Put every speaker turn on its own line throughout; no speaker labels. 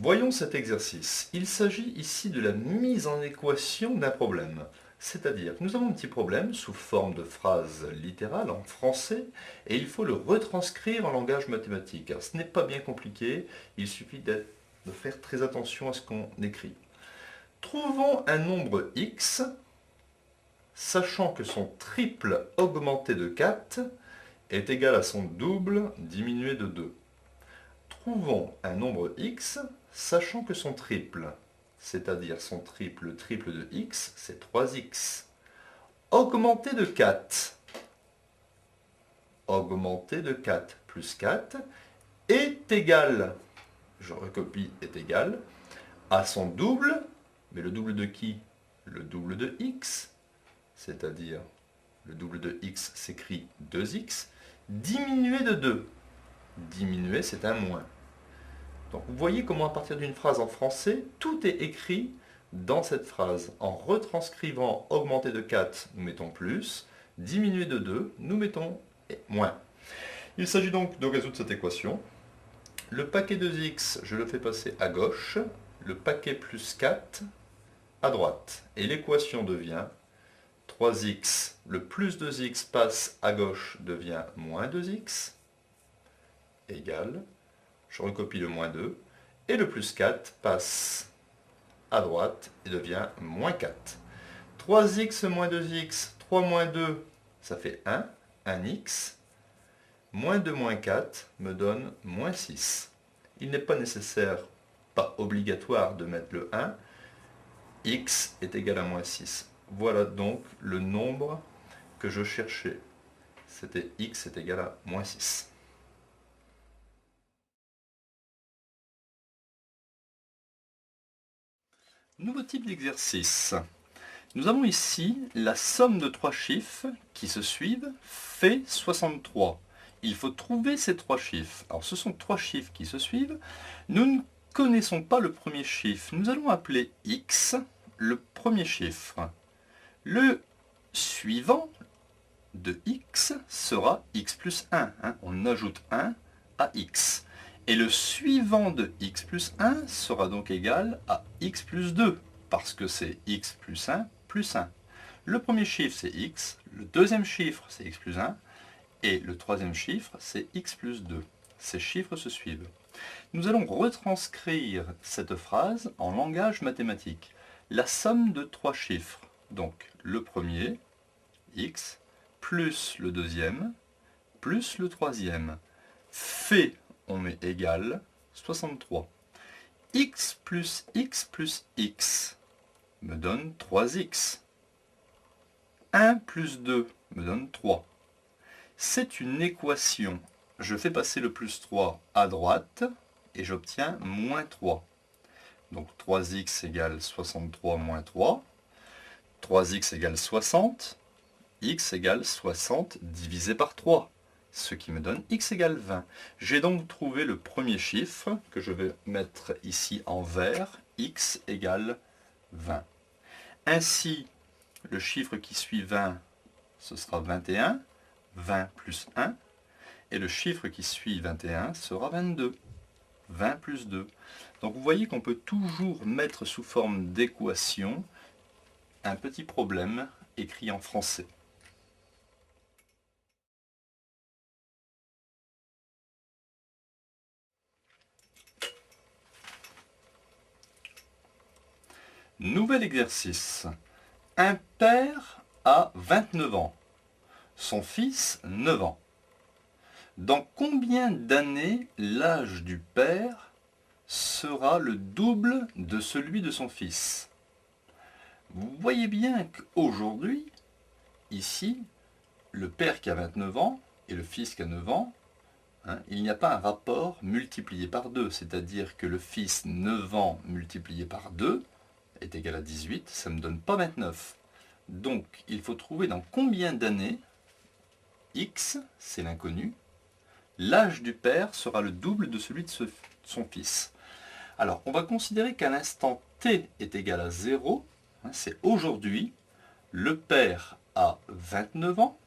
Voyons cet exercice. Il s'agit ici de la mise en équation d'un problème. C'est-à-dire que nous avons un petit problème sous forme de phrase littérale en français et il faut le retranscrire en langage mathématique. Alors, ce n'est pas bien compliqué, il suffit de faire très attention à ce qu'on écrit. Trouvons un nombre x, sachant que son triple augmenté de 4 est égal à son double diminué de 2. Trouvons un nombre x, sachant que son triple, c'est-à-dire son triple, le triple de x, c'est 3x. Augmenté de 4. Augmenté de 4 plus 4 est égal, je recopie, est égal, à son double, mais le double de qui? Le double de x, c'est-à-dire le double de x s'écrit 2x, diminué de 2. Diminué, c'est un moins. Donc vous voyez comment à partir d'une phrase en français, tout est écrit dans cette phrase. En retranscrivant augmenté de 4, nous mettons plus, diminué de 2, nous mettons moins. Il s'agit donc de résoudre cette équation. Le paquet 2x, je le fais passer à gauche, le paquet plus 4 à droite. Et l'équation devient 3x, le plus 2x passe à gauche, devient moins 2x, égale, je recopie le moins 2, et le plus 4 passe à droite et devient moins 4. 3x moins 2x, 3 moins 2, ça fait 1, 1x. Moins 2 moins 4 me donne moins 6. Il n'est pas nécessaire, pas obligatoire de mettre le 1. X est égal à moins 6. Voilà donc le nombre que je cherchais. C'était x est égal à moins 6. Nouveau type d'exercice. Nous avons ici la somme de trois chiffres qui se suivent fait 63. Il faut trouver ces trois chiffres. Alors ce sont trois chiffres qui se suivent. Nous ne connaissons pas le premier chiffre. Nous allons appeler x le premier chiffre. Le suivant de x sera x plus 1. On ajoute 1 à x. Et le suivant de x plus 1 sera donc égal à x plus 2, parce que c'est x plus 1 plus 1. Le premier chiffre, c'est x, le deuxième chiffre, c'est x plus 1, et le troisième chiffre, c'est x plus 2. Ces chiffres se suivent. Nous allons retranscrire cette phrase en langage mathématique. La somme de trois chiffres, donc le premier, x, plus le deuxième, plus le troisième, fait, on met égal 63. X plus x me donne 3x. 1 plus 2 me donne 3. C'est une équation. Je fais passer le plus 3 à droite et j'obtiens moins 3. Donc 3x égale 63 moins 3. 3x égale 60. X égale 60 divisé par 3. Ce qui me donne x égale 20. J'ai donc trouvé le premier chiffre que je vais mettre ici en vert, x égale 20. Ainsi, le chiffre qui suit 20, ce sera 21, 20 plus 1, et le chiffre qui suit 21 sera 22, 20 plus 2. Donc vous voyez qu'on peut toujours mettre sous forme d'équation un petit problème écrit en français. Nouvel exercice. Un père a 29 ans. Son fils, 9 ans. Dans combien d'années l'âge du père sera le double de celui de son fils? Vous voyez bien qu'aujourd'hui, ici, le père qui a 29 ans et le fils qui a 9 ans, il n'y a pas un rapport multiplié par 2, c'est-à-dire que le fils 9 ans multiplié par 2 est égal à 18, ça ne me donne pas 29. Donc, il faut trouver dans combien d'années, x, c'est l'inconnu, l'âge du père sera le double de celui de son fils. Alors, on va considérer qu'à l'instant t est égal à 0, c'est aujourd'hui, le père a 29 ans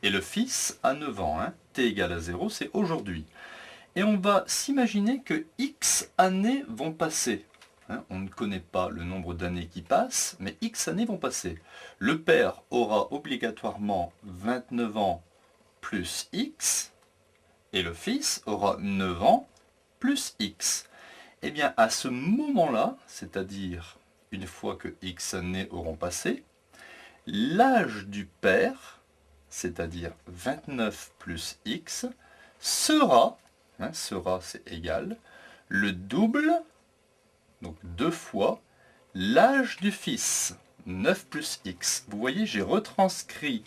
et le fils a 9 ans. T égale à 0, c'est aujourd'hui. Et on va s'imaginer que X années vont passer. Hein, on ne connaît pas le nombre d'années qui passent, mais X années vont passer. Le père aura obligatoirement 29 ans plus X, et le fils aura 9 ans plus X. Et bien à ce moment-là, c'est-à-dire une fois que X années auront passé, l'âge du père, c'est-à-dire 29 plus X, sera, sera c'est égal, le double, donc 2 fois, l'âge du fils, 9 plus X. Vous voyez, j'ai retranscrit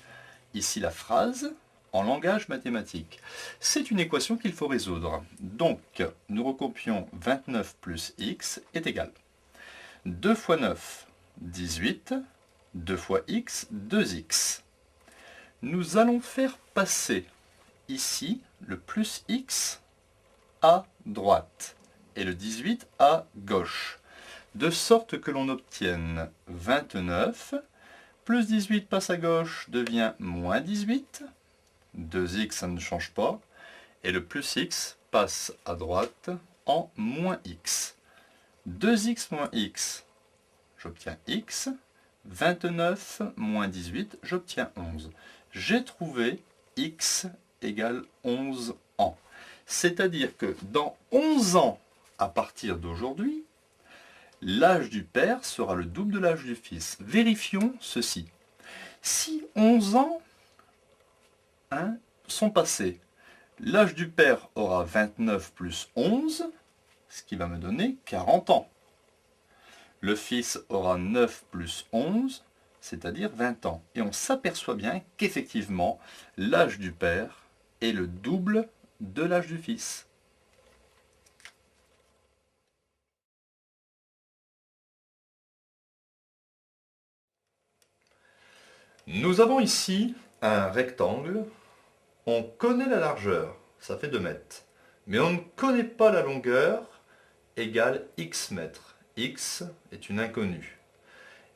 ici la phrase en langage mathématique. C'est une équation qu'il faut résoudre. Donc, nous recopions 29 plus X est égal. 2 fois 9, 18. 2 fois X, 2X. Nous allons faire passer ici le plus X à droite et le 18 à gauche, de sorte que l'on obtienne 29, plus 18 passe à gauche, devient moins 18, 2x ça ne change pas, et le plus x passe à droite en moins x. 2x moins x, j'obtiens x, 29 moins 18, j'obtiens 11. J'ai trouvé x égale 11 ans. C'est-à-dire que dans 11 ans, à partir d'aujourd'hui, l'âge du père sera le double de l'âge du fils. Vérifions ceci. Si 11 ans sont passés, l'âge du père aura 29 plus 11, ce qui va me donner 40 ans. Le fils aura 9 plus 11, c'est-à-dire 20 ans. Et on s'aperçoit bien qu'effectivement, l'âge du père est le double de l'âge du fils. Nous avons ici un rectangle. On connaît la largeur, ça fait 2 mètres. Mais on ne connaît pas la longueur, égale x mètres. X est une inconnue.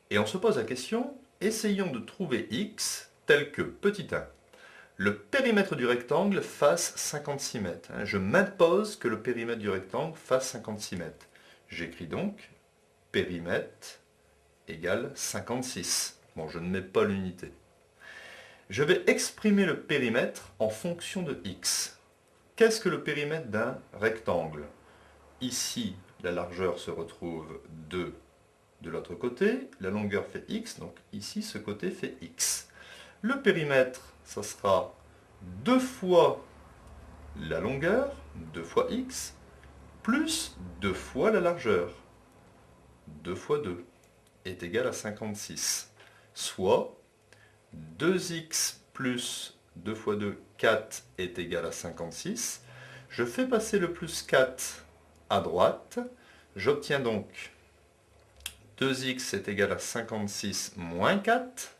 Et on se pose la question, essayons de trouver x tel que, petit 1, le périmètre du rectangle fasse 56 mètres. Je m'impose que le périmètre du rectangle fasse 56 mètres. J'écris donc périmètre égale 56. Bon, je ne mets pas l'unité. Je vais exprimer le périmètre en fonction de x. Qu'est-ce que le périmètre d'un rectangle? Ici, la largeur se retrouve 2 de l'autre côté, la longueur fait x, donc ici, ce côté fait x. Le périmètre, ça sera 2 fois la longueur, 2 fois x, plus 2 fois la largeur. 2 fois 2 est égal à 56, soit 2x plus 2 fois 2, 4 est égal à 56. Je fais passer le plus 4 à droite. J'obtiens donc 2x est égal à 56 moins 4.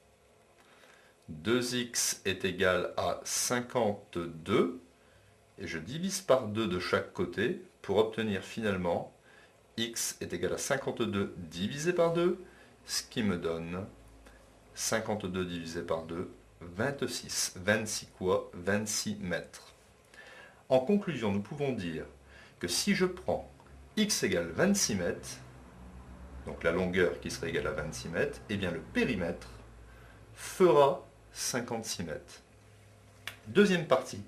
2x est égal à 52. Et je divise par 2 de chaque côté pour obtenir finalement x est égal à 52 divisé par 2, ce qui me donne 52 divisé par 2, 26. 26 quoi? 26 mètres. En conclusion, nous pouvons dire que si je prends x égale 26 mètres, donc la longueur qui serait égale à 26 mètres, eh bien le périmètre fera 56 mètres. Deuxième partie.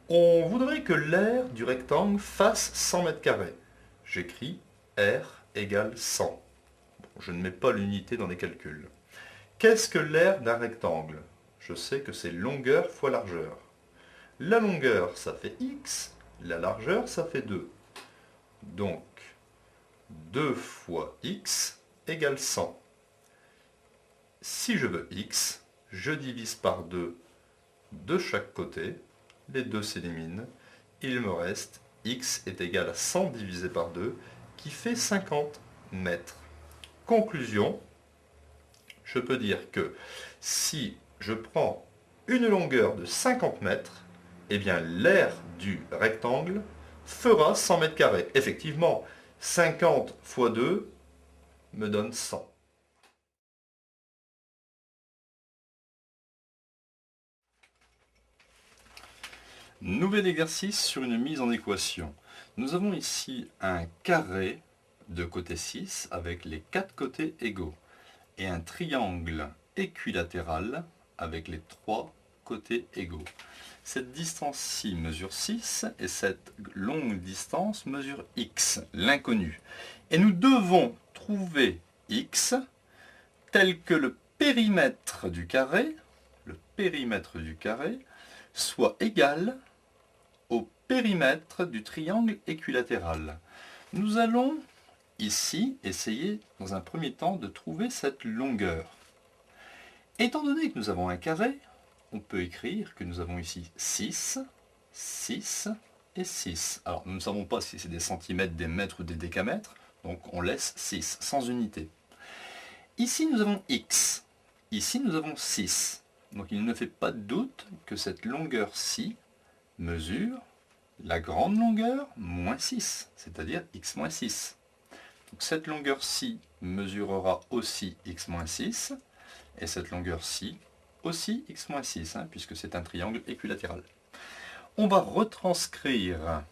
On voudrait que l'aire du rectangle fasse 100 mètres carrés. J'écris R égale 100. Bon, je ne mets pas l'unité dans les calculs. Qu'est-ce que l'aire d'un rectangle? Je sais que c'est longueur fois largeur. La longueur, ça fait x. La largeur, ça fait 2. Donc, 2 fois x égale 100. Si je veux x, je divise par 2 de chaque côté. Les 2 s'éliminent. Il me reste x est égal à 100 divisé par 2, qui fait 50 mètres. Conclusion, je peux dire que si je prends une longueur de 50 mètres, eh bien l'aire du rectangle fera 100 mètres carrés. Effectivement, 50 fois 2 me donne 100. Nouvel exercice sur une mise en équation. Nous avons ici un carré de côté 6 avec les 4 côtés égaux et un triangle équilatéral avec les 3 côtés égaux. Cette distance-ci mesure 6 et cette longue distance mesure x, l'inconnu. Et nous devons trouver x tel que le périmètre du carré soit égal au périmètre du triangle équilatéral. Nous allons ici essayer dans un premier temps de trouver cette longueur. Étant donné que nous avons un carré, on peut écrire que nous avons ici 6, 6 et 6. Alors nous ne savons pas si c'est des centimètres, des mètres ou des décamètres, donc on laisse 6 sans unité. Ici nous avons x, ici nous avons 6. Donc il ne fait pas de doute que cette longueur-ci mesure la grande longueur moins 6, c'est-à-dire x moins 6. Donc cette longueur-ci mesurera aussi x moins 6, et cette longueur-ci aussi x moins 6, puisque c'est un triangle équilatéral. On va retranscrire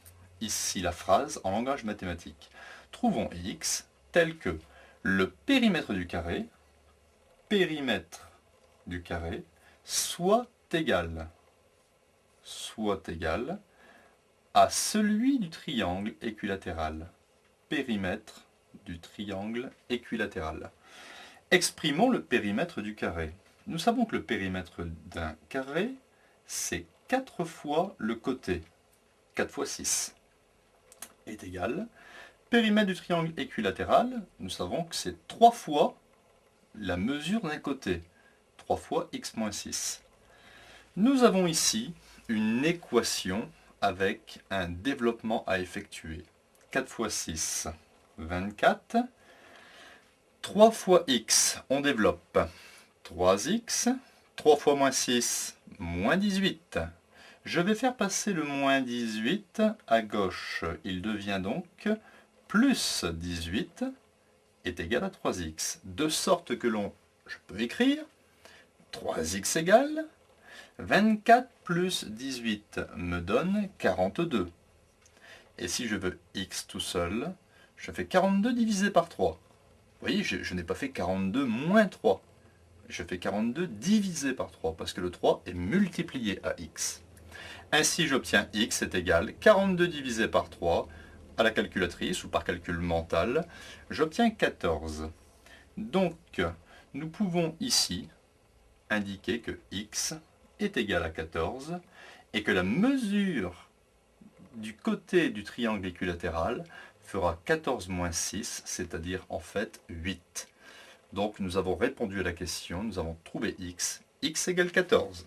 ici la phrase en langage mathématique. Trouvons x tel que le périmètre du carré soit égal à celui du triangle équilatéral. Périmètre du triangle équilatéral. Exprimons le périmètre du carré. Nous savons que le périmètre d'un carré, c'est 4 fois le côté. 4 fois 6 est égal. Périmètre du triangle équilatéral, nous savons que c'est 3 fois la mesure d'un côté. 3 fois x moins 6. Nous avons ici une équation avec un développement à effectuer. 4 fois 6, 24. 3 fois x, on développe 3x. 3 fois moins 6, moins 18. Je vais faire passer le moins 18 à gauche. Il devient donc plus 18 est égal à 3x. De sorte que je peux écrire 3x égale 24 plus 18 me donne 42. Et si je veux x tout seul, je fais 42 divisé par 3. Vous voyez, je n'ai pas fait 42 moins 3. Je fais 42 divisé par 3, parce que le 3 est multiplié à x. Ainsi, j'obtiens x est égal 42 divisé par 3 à la calculatrice ou par calcul mental. J'obtiens 14. Donc, nous pouvons ici indiquer que x est égal à 14 et que la mesure du côté du triangle équilatéral fera 14 moins 6, c'est-à-dire en fait 8. Donc nous avons répondu à la question, nous avons trouvé x égale 14.